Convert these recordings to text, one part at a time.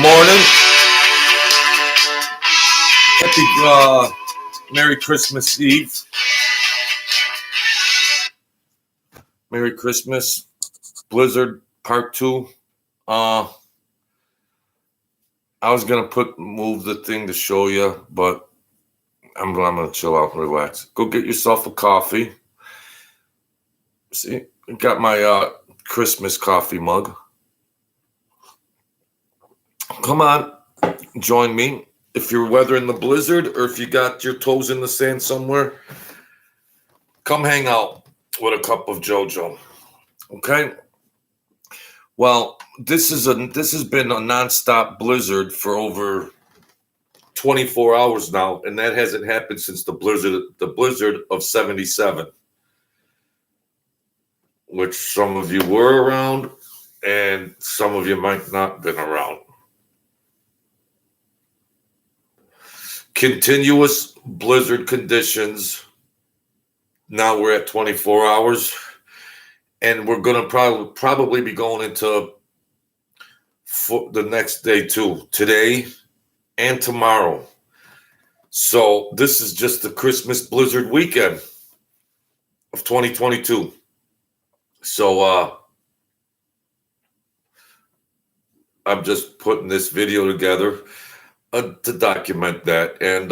Morning. Happy Merry Christmas Eve. Merry Christmas. Blizzard Part 2. I was gonna move the thing to show you, but I'm gonna chill out and relax. Go get yourself a coffee. See, I got my Christmas coffee mug. Come on, join me. If you're weathering the blizzard or if you got your toes in the sand somewhere, come hang out with a cup of JoJo. Okay? Well, this has been a nonstop blizzard for over 24 hours now, and that hasn't happened since the blizzard of 77, which some of you were around and some of you might not have been around. Continuous blizzard conditions. Now we're at 24 hours, and we're going to probably be going into the next day too, today and tomorrow. So this is just the Christmas blizzard weekend of 2022. So I'm just putting this video together to document that and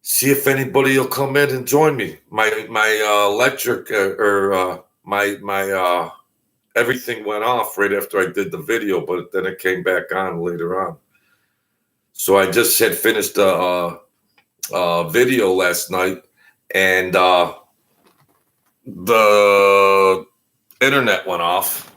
see if anybody will come in and join me. My electric my everything went off right after I did the video, but then it came back on later on. So I just had finished a video last night, and the internet went off.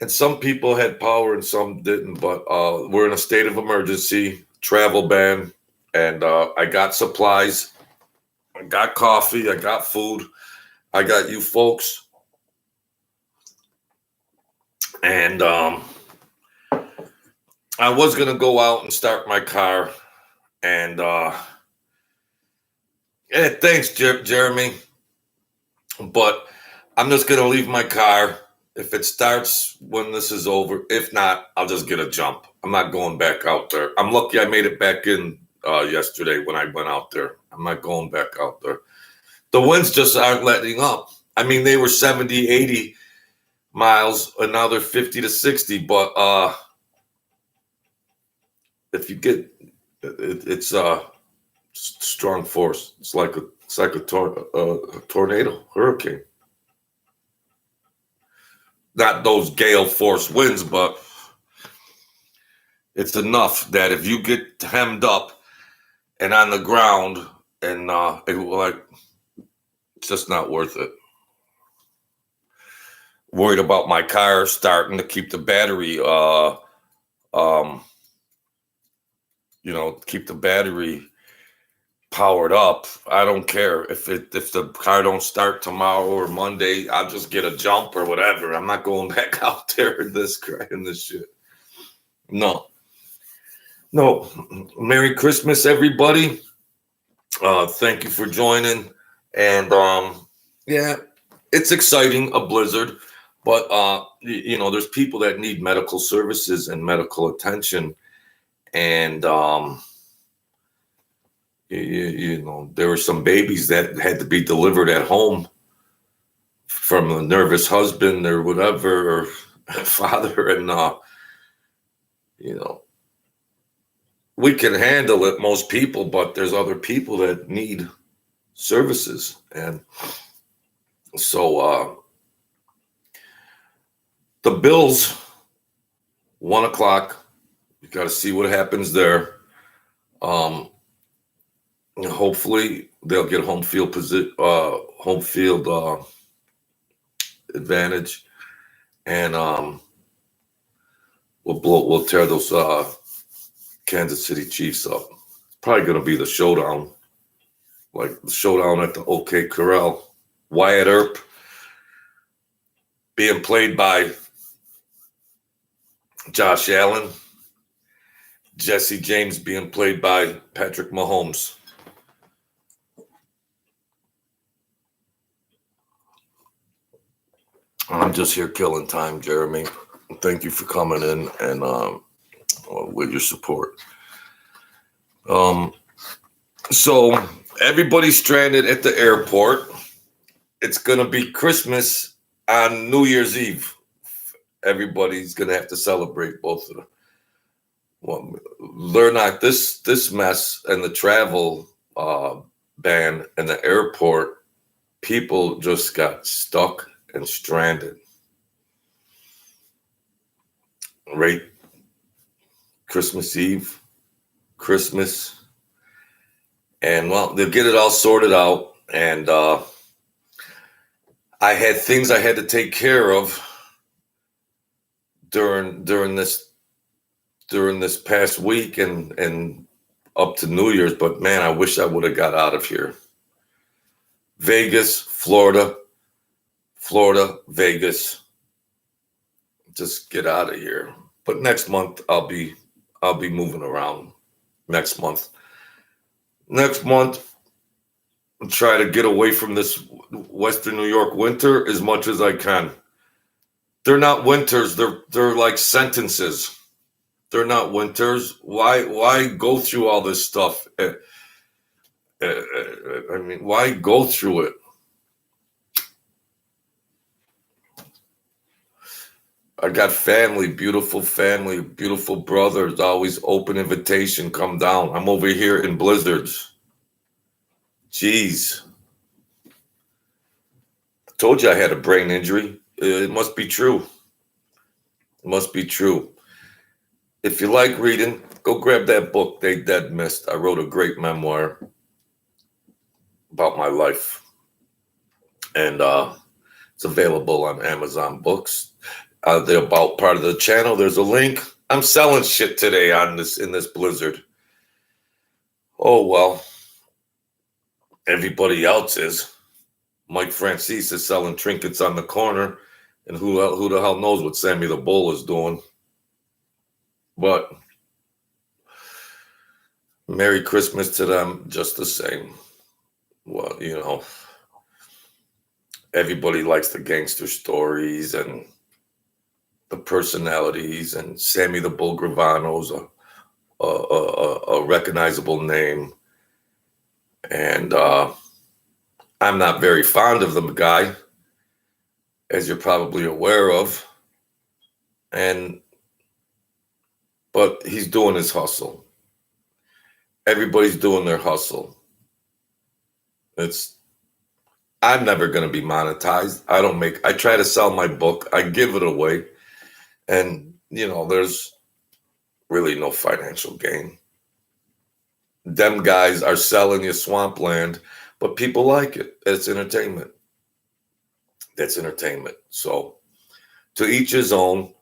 And some people had power and some didn't, but we're in a state of emergency, travel ban, and I got supplies. I got coffee. I got food. I got you folks. And I was going to go out and start my car. And thanks, Jeremy. But I'm just going to leave my car. If it starts when this is over, if not, I'll just get a jump. I'm not going back out there. I'm lucky I made it back in yesterday when I went out there. I'm not going back out there. The winds just aren't letting up. I mean, they were 70, 80 miles, and now they're 50 to 60. But if you get, it's strong force. It's like a tornado, hurricane. Not those gale force winds, but it's enough that if you get hemmed up and on the ground, and it's just not worth it. Worried about my car starting to keep the battery, keep the battery powered up. I don't care if the car don't start tomorrow or Monday. I'll just get a jump or whatever. I'm not going back out there in this shit. No. Merry Christmas, everybody. Thank you for joining. And yeah, it's exciting, a blizzard, but there's people that need medical services and medical attention, and there were some babies that had to be delivered at home from a nervous husband or whatever, or father. And, we can handle it, most people, but there's other people that need services. And so the Bills, 1:00, you got to see what happens there. Hopefully they'll get home field advantage, and we'll tear those Kansas City Chiefs up. It's probably going to be the showdown, like the showdown at the OK Corral. Wyatt Earp being played by Josh Allen. Jesse James being played by Patrick Mahomes. I'm just here killing time, Jeremy. thank you for coming in and with your support. So everybody's stranded at the airport. It's gonna be Christmas on New Year's Eve. Everybody's gonna have to celebrate both of them. Well, they're not this mess and the travel ban and the airport. People just got stuck and stranded. Right, Christmas Eve, Christmas, and well, they'll get it all sorted out. And I had things I had to take care of during this past week and up to New Year's. But man, I wish I would have got out of here. Vegas, Florida, Vegas. Just get out of here. But next month I'll be moving around. Next month, I'll try to get away from this Western New York winter as much as I can. They're not winters. They're like sentences. They're not winters. Why go through all this stuff? I mean, why go through it? I got family, beautiful brothers, always open invitation, come down. I'm over here in blizzards. Jeez. I told you I had a brain injury. It must be true. It must be true. If you like reading, go grab that book, They Dead Missed. I wrote a great memoir about my life. And it's available on Amazon Books. The about part of the channel, there's a link. I'm selling shit today in this blizzard. Oh well, everybody else is. Mike Francis is selling trinkets on the corner, and who the hell knows what Sammy the Bull is doing? But Merry Christmas to them, just the same. Well, everybody likes the gangster stories and the personalities, and Sammy the Bull Gravano's a recognizable name. And I'm not very fond of the guy, as you're probably aware of. But he's doing his hustle. Everybody's doing their hustle. I'm never going to be monetized. I try to sell my book. I give it away. And, there's really no financial gain. Them guys are selling you swampland, but people like it. It's entertainment. That's entertainment. So to each his own.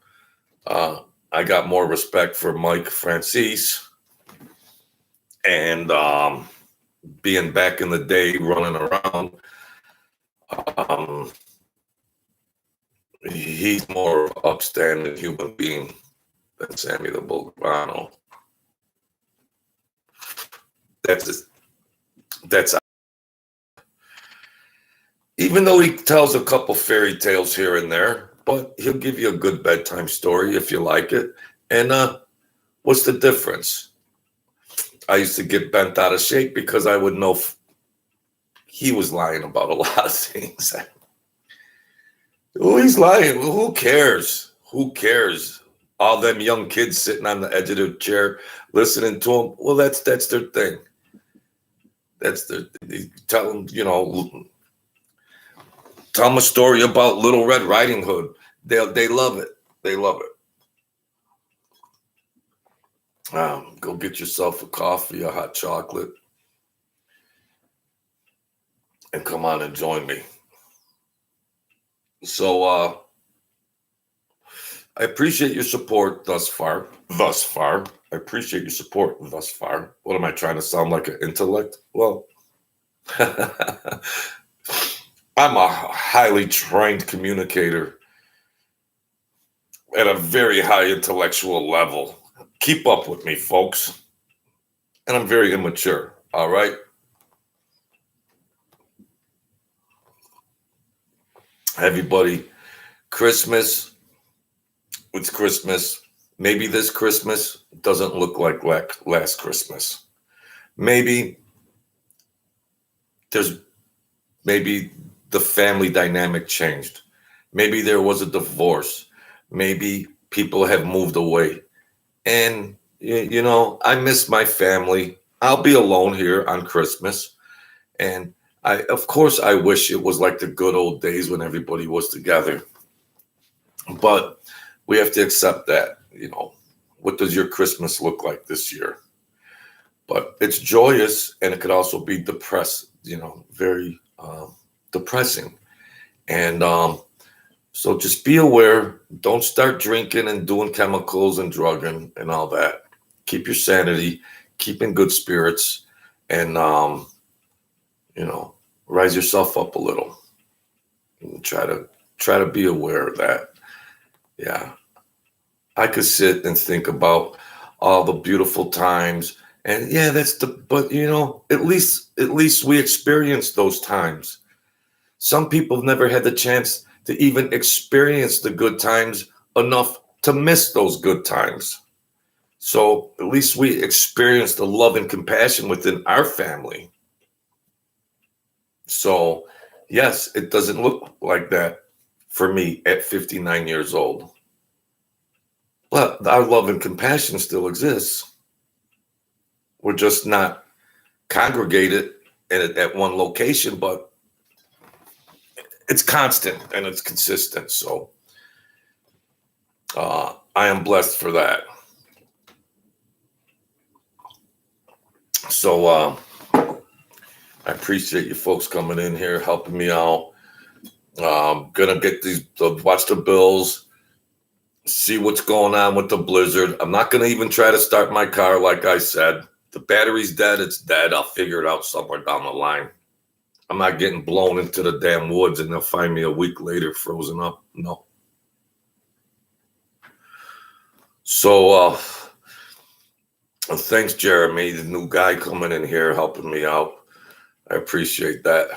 I got more respect for Mike Francis and being back in the day running around. He's more upstanding human being than Sammy the Bull Gravano. That's even though he tells a couple fairy tales here and there, but he'll give you a good bedtime story if you like it. And what's the difference? I used to get bent out of shape because I would know he was lying about a lot of things. Oh, he's lying. Well, who cares? Who cares? All them young kids sitting on the edge of their chair listening to him. Well, that's their thing. Tell them, tell them a story about Little Red Riding Hood. They love it. They love it. Go get yourself a coffee, a hot chocolate, and come on and join me. So I appreciate your support thus far. I appreciate your support thus far. What am I trying to sound like, an intellect? Well, I'm a highly trained communicator at a very high intellectual level. Keep up with me, folks. And I'm very immature, all right? Everybody, Christmas It's Christmas. Maybe this Christmas doesn't look like last Christmas. Maybe there's maybe the family dynamic changed. Maybe there was a divorce. Maybe people have moved away. And, I miss my family. I'll be alone here on Christmas. And of course, I wish it was like the good old days when everybody was together. But we have to accept that, what does your Christmas look like this year? But it's joyous and it could also be very depressing. And so just be aware. Don't start drinking and doing chemicals and drugging and all that. Keep your sanity, keep in good spirits, and, rise yourself up a little. And try to be aware of that. Yeah. I could sit and think about all the beautiful times. And yeah, but at least we experienced those times. Some people have never had the chance to even experience the good times enough to miss those good times. So at least we experienced the love and compassion within our family. So yes, it doesn't look like that for me at 59 years old. But our love and compassion still exists. We're just not congregated at one location, but it's constant and it's consistent. So I am blessed for that. So I appreciate you folks coming in here, helping me out. Gonna get watch the Bills, see what's going on with the blizzard. I'm not gonna even try to start my car, like I said. The battery's dead, it's dead. I'll figure it out somewhere down the line. I'm not getting blown into the damn woods and they'll find me a week later frozen up. No. So thanks, Jeremy, the new guy coming in here, helping me out. I appreciate that.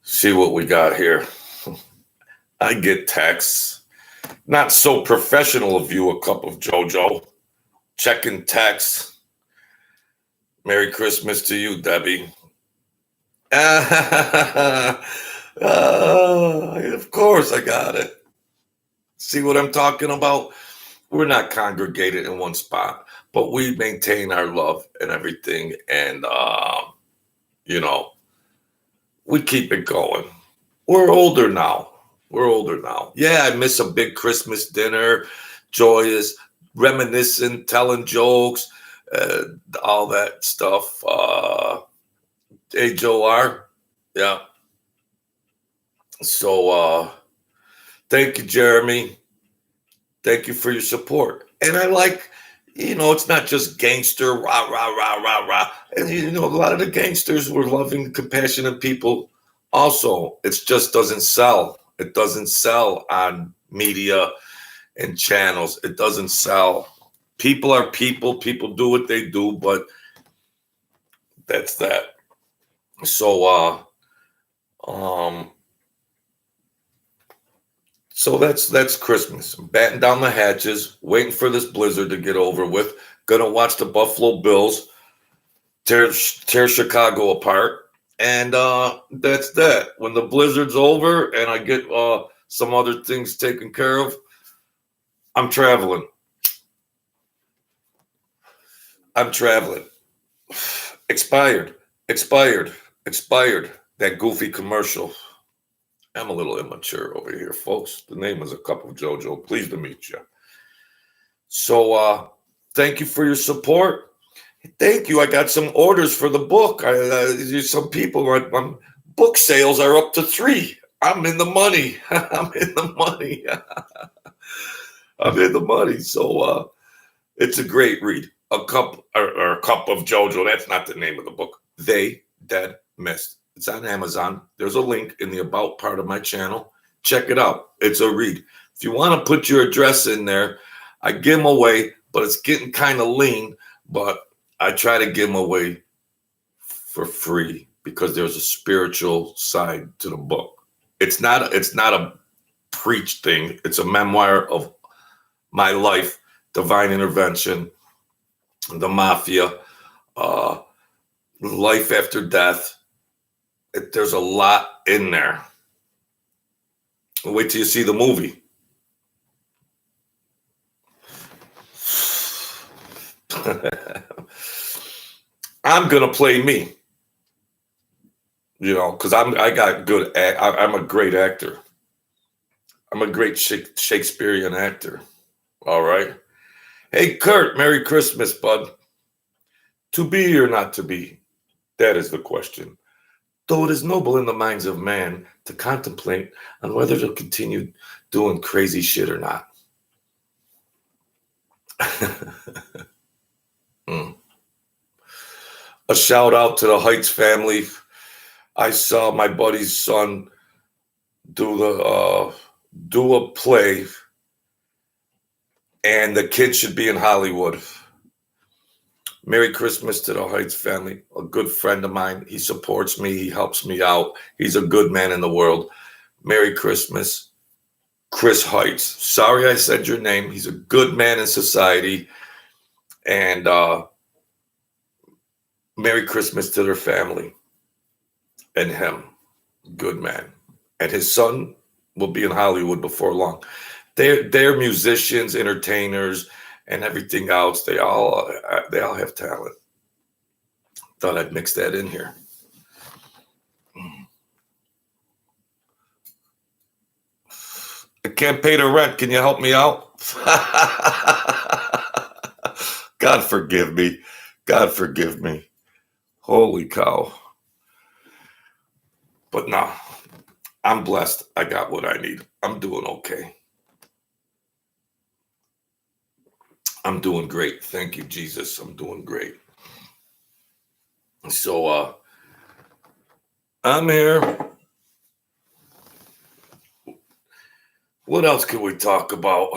See what we got here. I get texts. Not so professional of you, a cup of JoJo. Checking texts. Merry Christmas to you, Debbie. Of course I got it. See what I'm talking about? We're not congregated in one spot, but we maintain our love and everything. And, we keep it going. We're older now. Yeah, I miss a big Christmas dinner, joyous, reminiscent, telling jokes, all that stuff. Hey, Joe R. Yeah. So thank you, Jeremy. Thank you for your support. And I like, it's not just gangster, rah, rah, rah, rah, rah. And, a lot of the gangsters were loving, compassionate people. Also, it just doesn't sell. It doesn't sell on media and channels. It doesn't sell. People are people. People do what they do, but that's that. So, So that's Christmas. I'm batting down the hatches, waiting for this blizzard to get over with. Gonna watch the Buffalo Bills tear Chicago apart, and that's that. When the blizzard's over and I get some other things taken care of, I'm traveling. Expired. That goofy commercial. I'm a little immature over here, folks. The name is A Cup of JoJo. Pleased to meet you. So thank you for your support. Thank you. I got some orders for the book. Some people, my book sales are up to 3. I'm in the money. I'm in the money. So it's a great read. A cup of JoJo. That's not the name of the book. They Dead Missed. It's on Amazon. There's a link in the about part of my channel. Check it out. It's a read. If you want to put your address in there, I give them away, but it's getting kind of lean. But I try to give them away for free. because there's a spiritual side to the book. It's not a preach thing. It's a memoir of my life, divine intervention, the mafia, life after death. There's a lot in there. Wait till you see the movie. I'm gonna play me, because I'm a great actor. I'm a great Shakespearean actor. All right. Hey, Kurt, Merry Christmas, bud. To be or not to be? That is the question. Though it is noble in the minds of man to contemplate on whether to continue doing crazy shit or not. A shout out to the Heights family. I saw my buddy's son do a play, and the kid should be in Hollywood. Merry Christmas to the Heights family. A good friend of mine. He supports me. He helps me out. He's a good man in the world. Merry Christmas, Chris Heights. Sorry I said your name. He's a good man in society. And Merry Christmas to their family and him. Good man. And his son will be in Hollywood before long. They're musicians, entertainers, and everything else. They all have talent. Thought I'd mix that in here. I can't pay the rent. Can you help me out? God forgive me. God forgive me. Holy cow. But no, I'm blessed. I got what I need. I'm doing okay. I'm doing great. Thank you, Jesus. I'm doing great. So I'm here. What else can we talk about?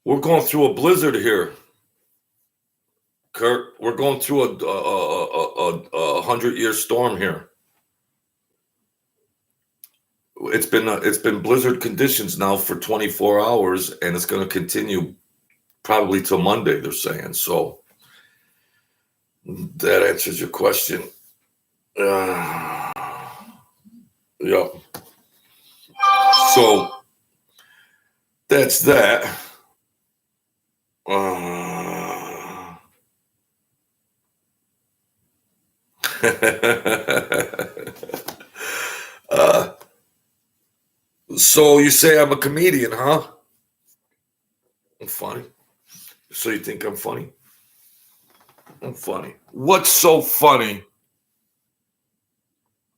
We're going through a blizzard here, Kurt. We're going through a 100-year storm here. It's been blizzard conditions now for 24 hours, and it's going to continue probably till Monday, they're saying. So that answers your question. Yep. So that's that. So you say I'm a comedian, huh? I'm funny. So you think I'm funny? I'm funny. What's so funny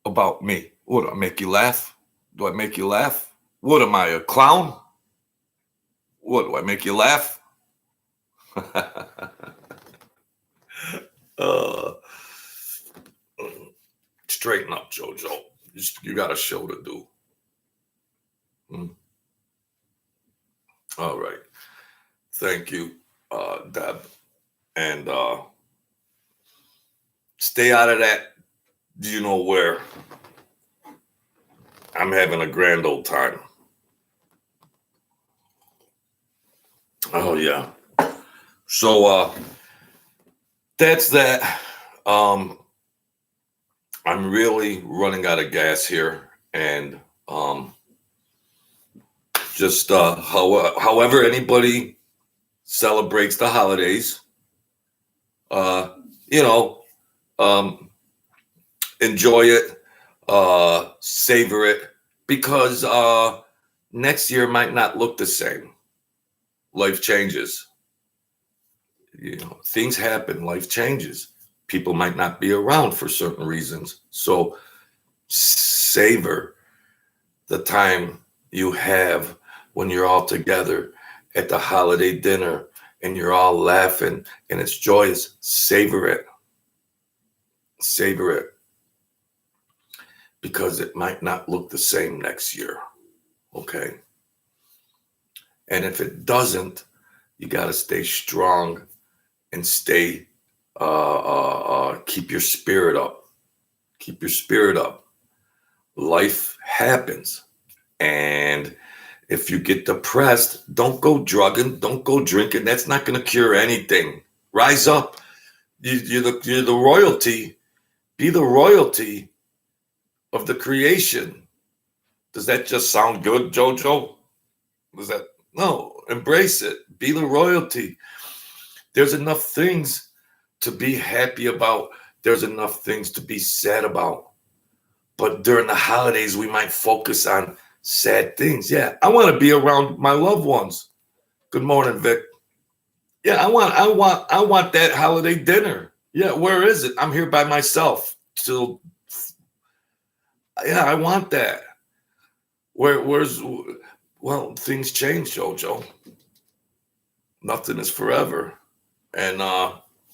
about me? What, do I make you laugh? Do I make you laugh? What am I, a clown? What, do I make you laugh? Straighten up, JoJo. You got a show to do. All right. Thank you, Deb. And stay out of that. Do you know where? I'm having a grand old time. Oh, yeah. So that's that. I'm really running out of gas here. And just however anybody celebrates the holidays, enjoy it, savor it, because next year might not look the same. Life changes. Things happen. Life changes. People might not be around for certain reasons. So savor the time you have when you're all together at the holiday dinner and you're all laughing and it's joyous. Savor it. Savor it. Because it might not look the same next year. Okay? And if it doesn't, You got to stay strong and stay, keep your spirit up. Keep your spirit up. Life happens. And if you get depressed, don't go drugging, don't go drinking. That's not going to cure anything. Rise up. You're the royalty. Be the royalty of the creation. Does that just sound good, JoJo? No, embrace it. Be the royalty. There's enough things to be happy about. There's enough things to be sad about. But during the holidays, we might focus on sad things. Yeah, I want to be around my loved ones. Good morning, Vic. Yeah, I want that holiday dinner. Yeah, where is it? I'm here by myself. Yeah, I want that. Well, things change, JoJo. Nothing is forever. And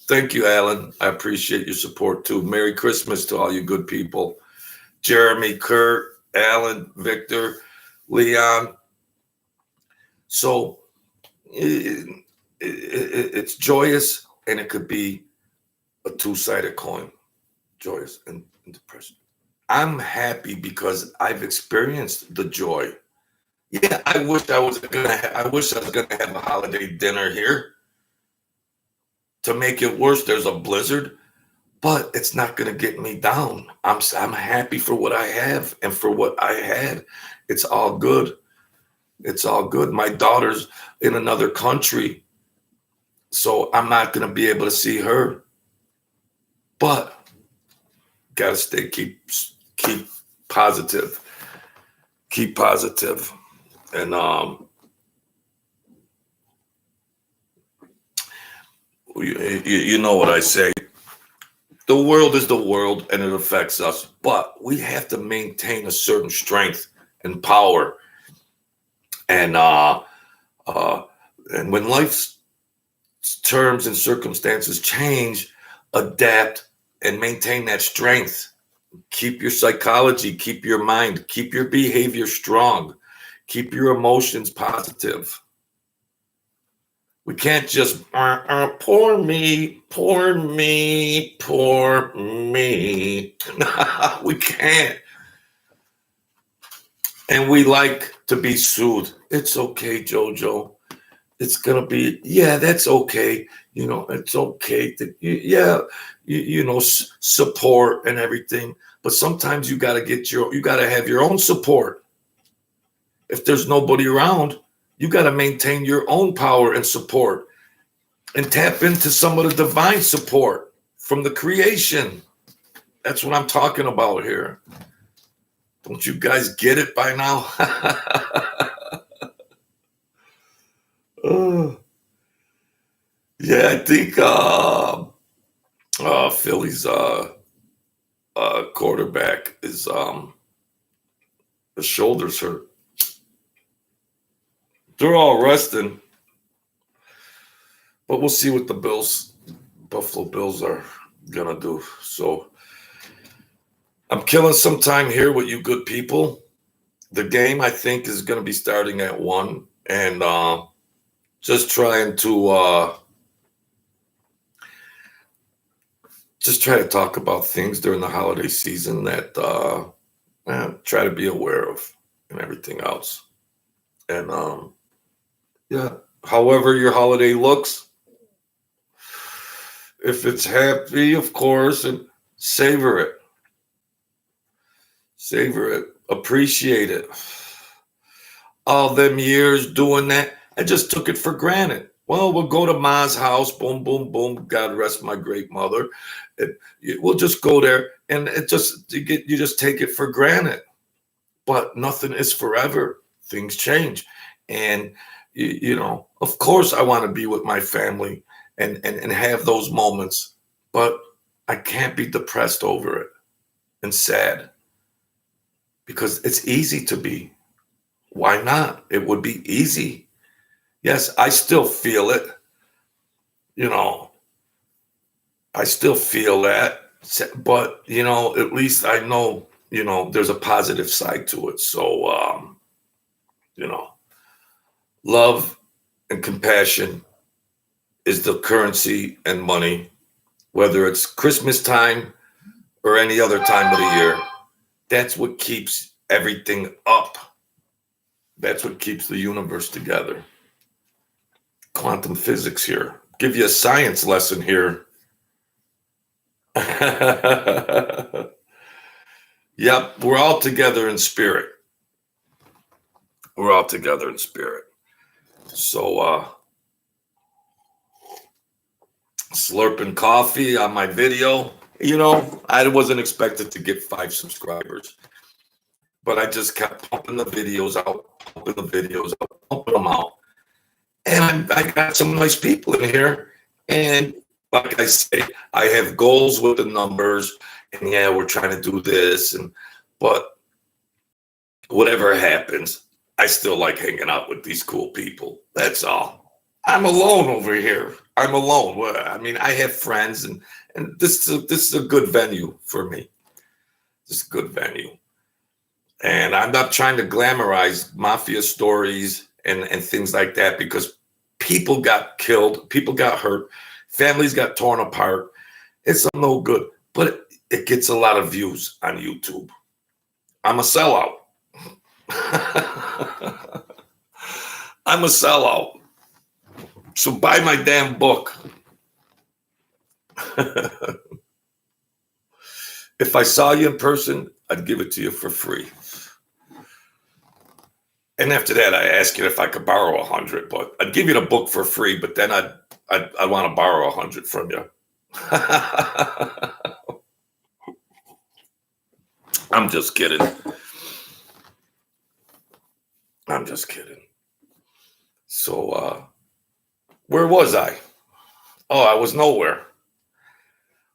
thank you, Alan. I appreciate your support too. Merry Christmas to all you good people. Jeremy, Kurt, Alan, Victor, Leon. So it's joyous, and it could be a two-sided coin, joyous and depression. I'm happy because I've experienced the joy. Yeah, I wish I was gonna have a holiday dinner here. To make it worse, there's a blizzard, but it's not gonna get me down. I'm happy for what I have and for what I had. It's all good. It's all good. My daughter's in another country, so I'm not gonna be able to see her. But gotta keep positive. Keep positive. And you know what I say. The world is the world, and it affects us. But we have to maintain a certain strength and power. And when life's terms and circumstances change, adapt and maintain that strength. Keep your psychology, keep your mind, keep your behavior strong, keep your emotions positive. We can't just, poor me, poor me, poor me. We can't. And we like to be soothed. It's okay, JoJo. It's going to be, yeah, that's okay. You know, it's okay. Support and everything. But sometimes you got to have your own support. If there's nobody around, you got to maintain your own power and support and tap into some of the divine support from the creation. That's what I'm talking about here. Don't you guys get it by now? Yeah, I think Philly's quarterback is the shoulders hurt. They're all resting, but we'll see what the Buffalo Bills are gonna do. So I'm killing some time here with you good people. The game, I think, is gonna be starting at 1, and just trying to try to talk about things during the holiday season that try to be aware of and everything else. And yeah, however your holiday looks, if it's happy, of course, and savor it. Savor it. Appreciate it. All them years doing that, I just took it for granted. Well, we'll go to Ma's house, boom, boom, boom. God rest my great mother. We'll just go there, and you just take it for granted. But nothing is forever. Things change, and of course, I want to be with my family and have those moments. But I can't be depressed over it and sad because it's easy to be. Why not? It would be easy. Yes, I still feel it. I still feel that. But, at least I know, there's a positive side to it. So, love and compassion is the currency and money, whether it's Christmas time or any other time of the year. That's what keeps everything up. That's what keeps the universe together. Quantum physics here. Give you a science lesson here. Yep, we're all together in spirit. We're all together in spirit. So, slurping coffee on my video. You know, I wasn't expected to get 5 subscribers, but I just kept pumping the videos out, pumping them out. And I got some nice people in here. And like I say, I have goals with the numbers. And yeah, we're trying to do this. But whatever happens, I still like hanging out with these cool people. That's all. I'm alone over here. I'm alone. Well, I mean, I have friends, and this is a good venue for me. This is a good venue. And I'm not trying to glamorize mafia stories and things like that, because people got killed, people got hurt, families got torn apart. It's no good, but it gets a lot of views on YouTube. I'm a sellout. I'm a sellout. So buy my damn book. If I saw you in person, I'd give it to you for free. And after that, I ask you if I could borrow 100, but I'd give you the book for free, but then I'd want to borrow 100 from you. I'm just kidding. I'm just kidding. So, where was I? Oh, I was nowhere.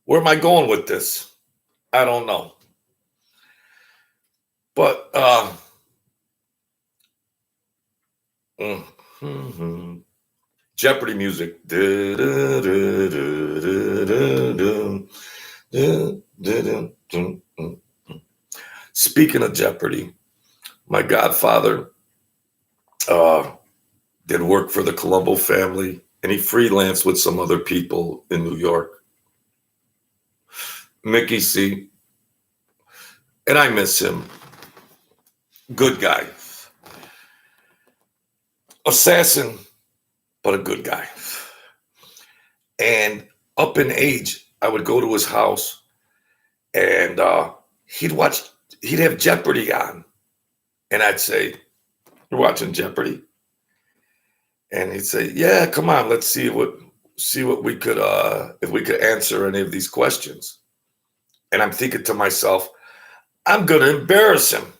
Where am I going with this? I don't know. But, Jeopardy music. Speaking of Jeopardy, my godfather did work for the Colombo family, and he freelanced with some other people in New York. Mickey C. And I miss him. Good guy. Assassin, but a good guy. And up in age, I would go to his house, and he'd have Jeopardy on. And I'd say, "You're watching Jeopardy?" And he'd say, "Yeah, come on, let's see what we could if we could answer any of these questions." And I'm thinking to myself, I'm gonna embarrass him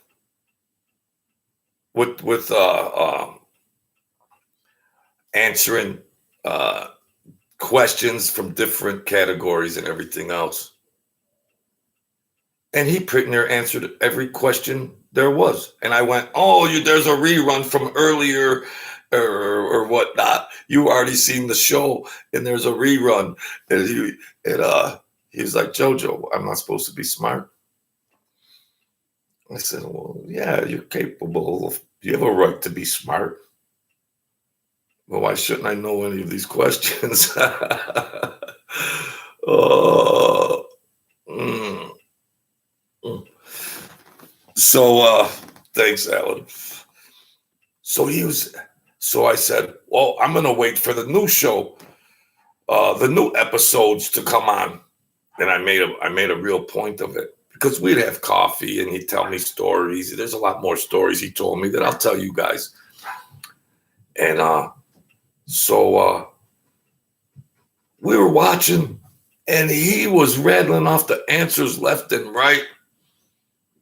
with answering questions from different categories and everything else. And he pretty near answered every question there was. And I went, "Oh, there's a rerun from earlier or whatnot. You already seen the show, and there's a rerun." And he was like, "Jojo, I'm not supposed to be smart." I said, "Well, yeah, you're capable of, you have a right to be smart. Well, why shouldn't I know any of these questions?" So, thanks, Alan. So I said, "Well, I'm going to wait for the new show, the new episodes to come on." And I made a real point of it, because we'd have coffee and he'd tell me stories. There's a lot more stories he told me that I'll tell you guys. And so we were watching, and he was rattling off the answers left and right.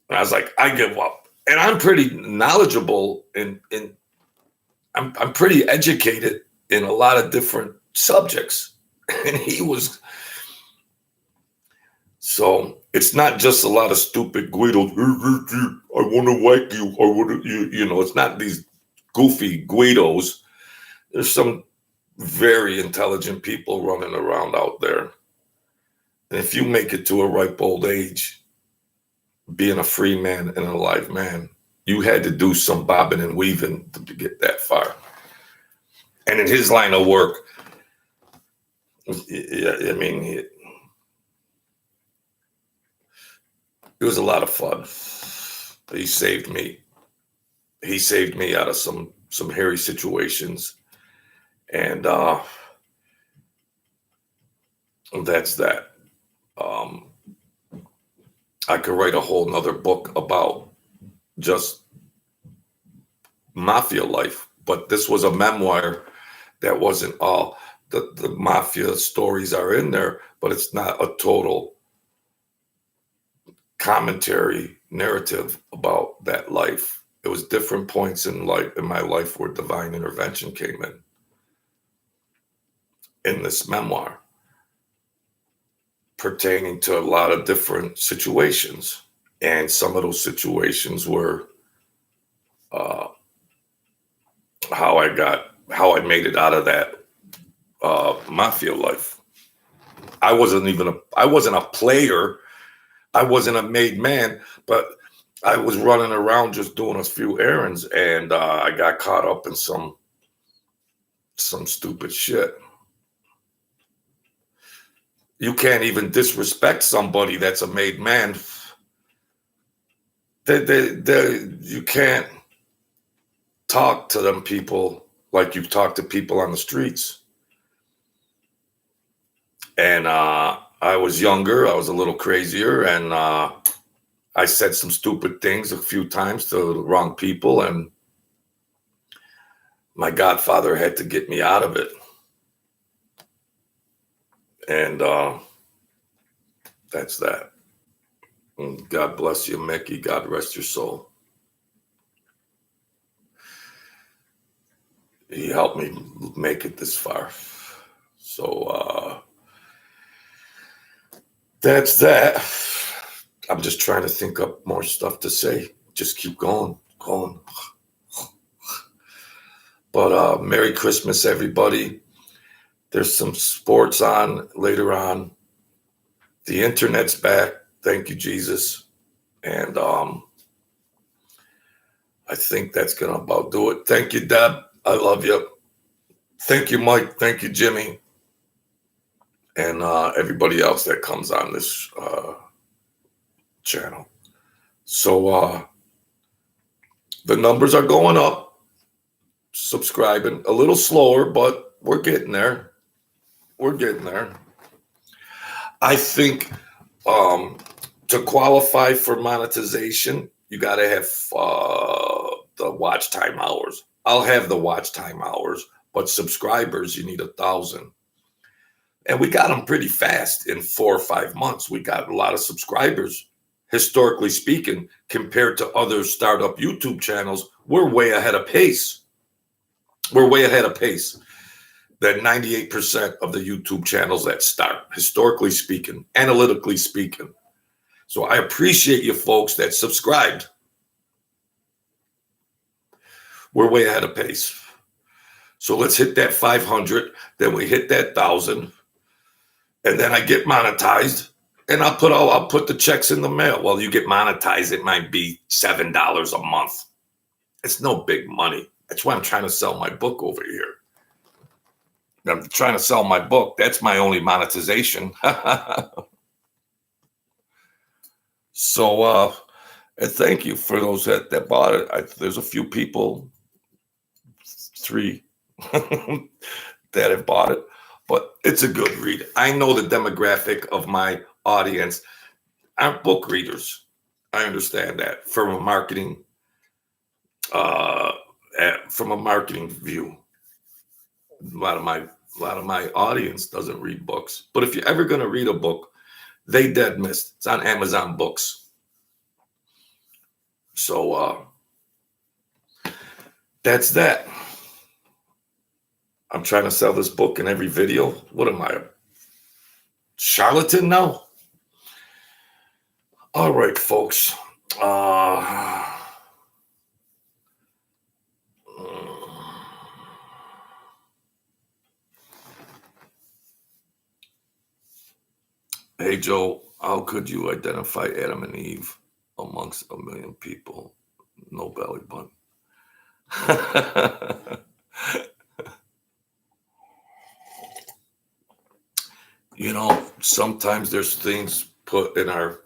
And I was like, I give up. And I'm pretty knowledgeable and I'm pretty educated in a lot of different subjects. And he was. So it's not just a lot of stupid Guidos. "I want to whack you. I want to, you know, it's not these goofy Guidos. There's some very intelligent people running around out there. And if you make it to a ripe old age, being a free man and a live man, you had to do some bobbing and weaving to get that far. And in his line of work, Yeah, I mean, it was a lot of fun. He saved me. He saved me out of some hairy situations, and that's that. Um, I could write a whole nother book about just mafia life, but this was a memoir that wasn't all the mafia stories are in there, but it's not a total commentary narrative about that life. It was different points in my life where divine intervention came in this memoir pertaining to a lot of different situations. And some of those situations were uh, how I made it out of that mafia life. I wasn't a player. I wasn't a made man, but I was running around just doing a few errands, and I got caught up in some stupid shit. You can't even disrespect somebody that's a made man. You can't talk to them people like you talk to people on the streets. And I was younger, I was a little crazier, and I said some stupid things a few times to the wrong people, and my godfather had to get me out of it. And that's that. And God bless you, Mickey. God rest your soul. He helped me make it this far. So that's that. I'm just trying to think up more stuff to say. Just keep going. But Merry Christmas, everybody. There's some sports on later on. The internet's back. Thank you, Jesus. And I think that's going to about do it. Thank you, Deb. I love you. Thank you, Mike. Thank you, Jimmy. And everybody else that comes on this channel. So the numbers are going up. Subscribing a little slower, but we're getting there. I think to qualify for monetization, you got to have the watch time hours. I'll have the watch time hours, but subscribers, you need 1,000. And we got them pretty fast in 4 or 5 months. We got a lot of subscribers, historically speaking, compared to other startup YouTube channels. We're way ahead of pace. Than 98% of the YouTube channels that start, historically speaking, analytically speaking. So I appreciate you folks that subscribed. We're way ahead of pace. So let's hit that 500, then we hit that 1,000, and then I get monetized, and I'll put the checks in the mail. Well, you get monetized, it might be $7 a month. It's no big money. That's why I'm trying to sell my book over here. I'm trying to sell my book. That's my only monetization. So, and thank you for those that bought it. There's a few people, 3, that have bought it, but it's a good read. I know the demographic of my audience aren't book readers. I understand that from a marketing view. A lot of my audience doesn't read books. But if you're ever going to read a book, They Dead Missed. It's on Amazon Books. So that's that. I'm trying to sell this book in every video. What am I, a charlatan now? All right, folks. Hey, Joe, how could you identify Adam and Eve amongst a million people? No belly button. Sometimes there's things put in our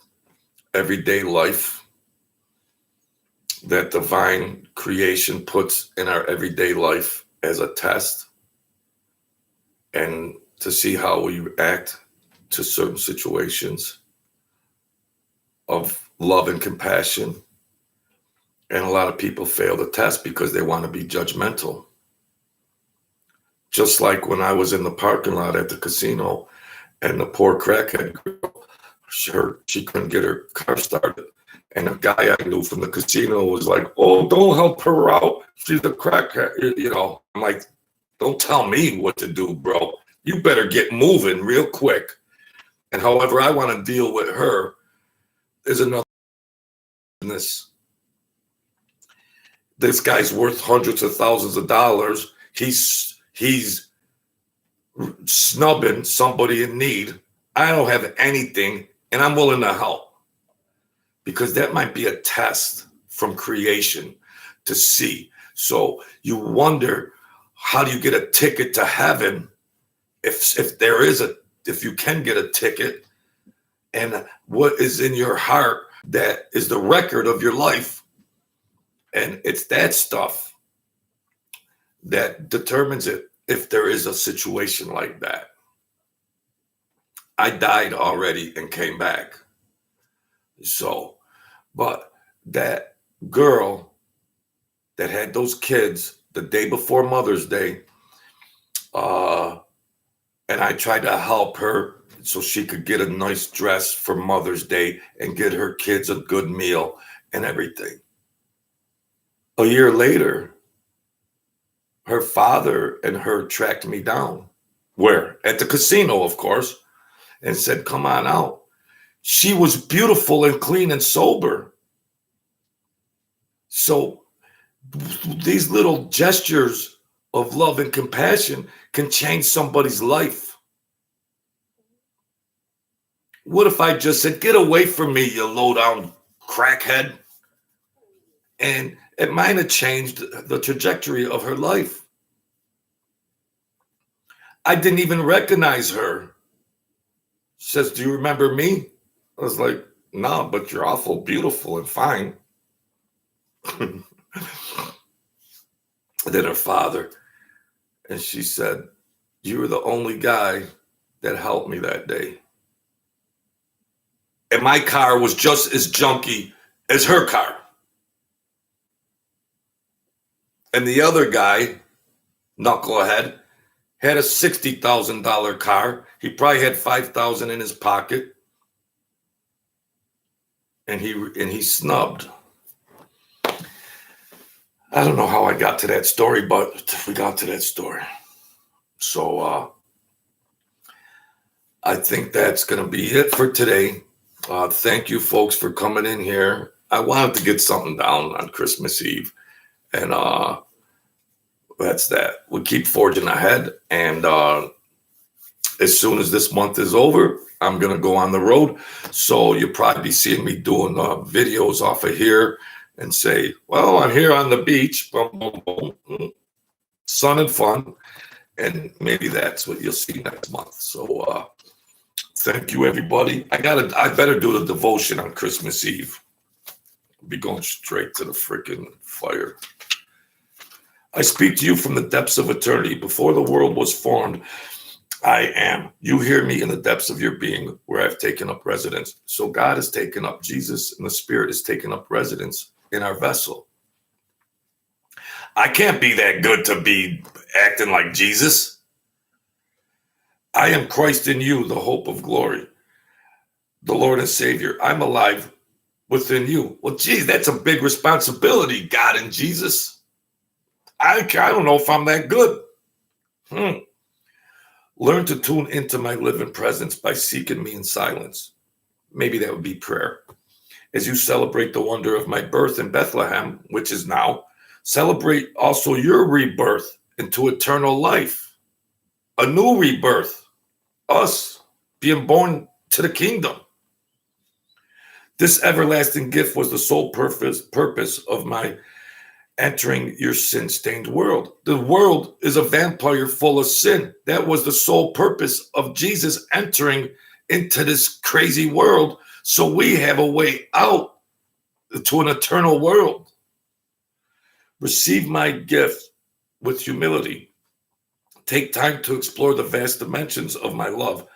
everyday life that divine creation puts in our everyday life as a test, and to see how we act to certain situations of love and compassion. And a lot of people fail the test because they want to be judgmental. Just like when I was in the parking lot at the casino and the poor crackhead girl, she couldn't get her car started. And a guy I knew from the casino was like, "Oh, don't help her out. She's a crackhead." I'm like, "Don't tell me what to do, bro. You better get moving real quick." And however I want to deal with her is another business. This guy's worth hundreds of thousands of dollars. He's snubbing somebody in need. I don't have anything, and I'm willing to help, because that might be a test from creation to see. So you wonder, how do you get a ticket to heaven if you can get a ticket, and what is in your heart that is the record of your life? And it's that stuff that determines it, if there is a situation like that. I died already and came back. So, but that girl that had those kids the day before Mother's Day, and I tried to help her so she could get a nice dress for Mother's Day and get her kids a good meal and everything. A year later, her father and her tracked me down. Where? At the casino, of course, and said, "Come on out." She was beautiful and clean and sober. So these little gestures of love and compassion can change somebody's life. What if I just said, "Get away from me, you low down crackhead"? And it might have changed the trajectory of her life. I didn't even recognize her. She says, "Do you remember me?" I was like, "No, but you're awful beautiful and fine." Then her father, and she said, "You were the only guy that helped me that day." And my car was just as junky as her car. And the other guy, knucklehead, had a $60,000 car. He probably had $5,000 in his pocket, and he snubbed. I don't know how I got to that story, but we got to that story. So I think that's going to be it for today. Thank you, folks, for coming in here. I wanted to get something down on Christmas Eve, and that's that. We keep forging ahead, and as soon as this month is over, I'm going to go on the road. So you'll probably be seeing me doing videos off of here and say, "Well, I'm here on the beach, boom, boom, boom, sun and fun." And maybe that's what you'll see next month. So thank you, everybody. I better do the devotion on Christmas Eve. I'll be going straight to the freaking fire. I speak to you from the depths of eternity. Before the world was formed, I am. You hear me in the depths of your being, where I've taken up residence. So God has taken up, Jesus and the Spirit has taken up residence in our vessel. I can't be that good to be acting like Jesus. I am Christ in you, the hope of glory, the Lord and Savior. I'm alive within you. Well, geez, that's a big responsibility, God and Jesus. I don't know if I'm that good. Learn to tune into my living presence by seeking me in silence. Maybe that would be prayer. As you celebrate the wonder of my birth in Bethlehem, which is now, celebrate also your rebirth into eternal life. A new rebirth. Us being born to the kingdom. This everlasting gift was the sole purpose of my entering your sin-stained world. The world is a vampire full of sin. That was the sole purpose of Jesus entering into this crazy world, so we have a way out to an eternal world. Receive my gift with humility. Take time to explore the vast dimensions of my love.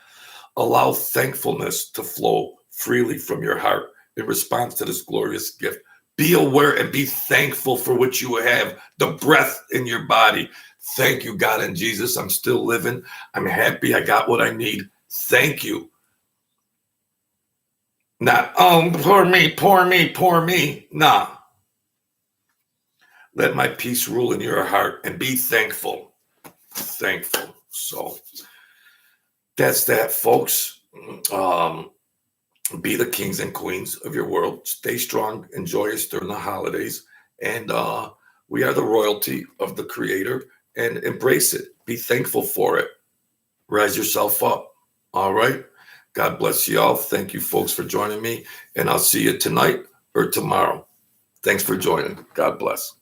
Allow thankfulness to flow freely from your heart in response to this glorious gift. Be aware and be thankful for what you have, the breath in your body. Thank you, God and Jesus. I'm still living. I'm happy. I got what I need. Thank you. Not, oh, poor me, poor me, poor me. Nah. Let my peace rule in your heart and be thankful. Thankful. So that's that, folks. Be the kings and queens of your world. Stay strong and joyous during the holidays. And we are the royalty of the Creator, and embrace it. Be thankful for it. Rise yourself up. All right. God bless you all. Thank you, folks, for joining me. And I'll see you tonight or tomorrow. Thanks for joining. God bless.